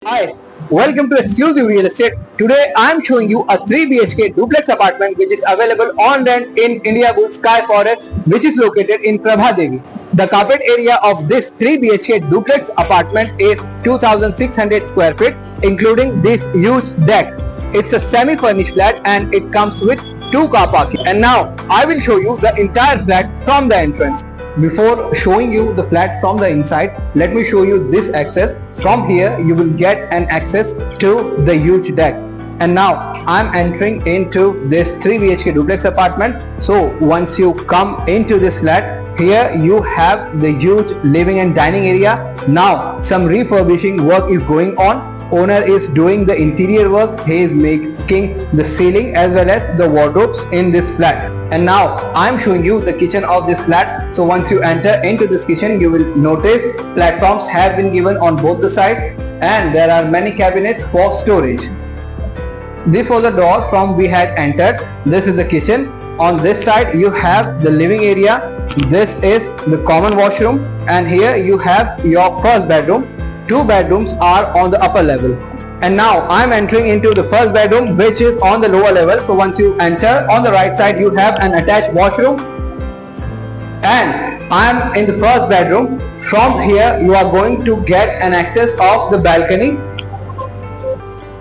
Hi, welcome to Exclusive Real Estate. Today I am showing you a 3 BHK duplex apartment which is available on rent in Indiabulls Sky Forest, which is located in Prabhadevi. The carpet area of this 3 BHK duplex apartment is 2600 square feet, including this huge deck. It's a semi-furnished flat and it comes with 2 car parking. And now I will show you the entire flat from the entrance. Before showing you the flat from the inside, let me show you this access. From here you will get an access to the huge deck. And now I am entering into this 3 BHK duplex apartment. So once you come into this flat, here you have the huge living and dining area. Now some refurbishing work is going on. Owner is doing the interior work. He is making the ceiling as well as the wardrobes in this flat. And now I am showing you the kitchen of this flat. So once you enter into this kitchen, you will notice platforms have been given on both the sides and there are many cabinets for storage. This was the door from we had entered. This is the kitchen. On this side you have the living area. This is the common washroom, and here you have your first bedroom. 2 bedrooms are on the upper level. And now I am entering into the first bedroom, which is on the lower level. So once you enter, on the right side you have an attached washroom, and I am in the first bedroom. From here you are going to get an access of the balcony.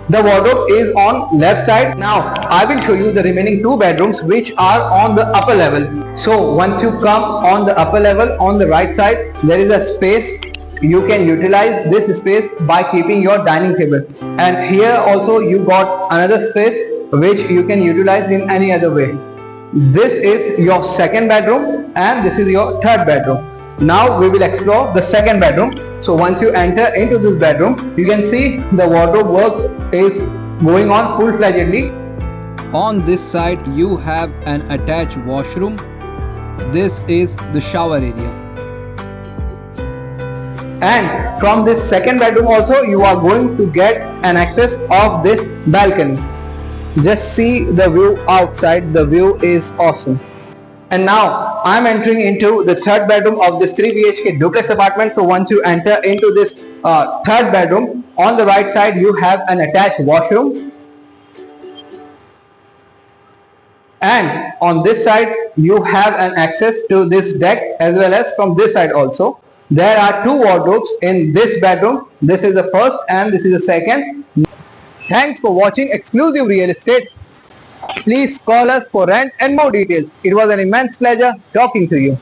The wardrobe is on left side. Now I will show you the remaining 2 bedrooms which are on the upper level. So once you come on the upper level, on the right side there is a space. You can utilize this space by keeping your dining table, and here also you got another space which you can utilize in any other way. This is your second bedroom and this is your third bedroom. Now we will explore the second bedroom. So once you enter into this bedroom, you can see the wardrobe works is going on full-fledgedly. On this side you have an attached washroom. This is the shower area. And from this second bedroom also you are going to get an access of this balcony. Just see the view outside. The view is awesome. And now I am entering into the third bedroom of this 3 BHK duplex apartment. So once you enter into this third bedroom, on the right side you have an attached washroom, and on this side you have an access to this deck as well as from this side also. There are 2 wardrobes in this bedroom. This is the first and this is the second. Thanks for watching Exclusive Real Estate. Please call us for rent and more details. It was an immense pleasure talking to you.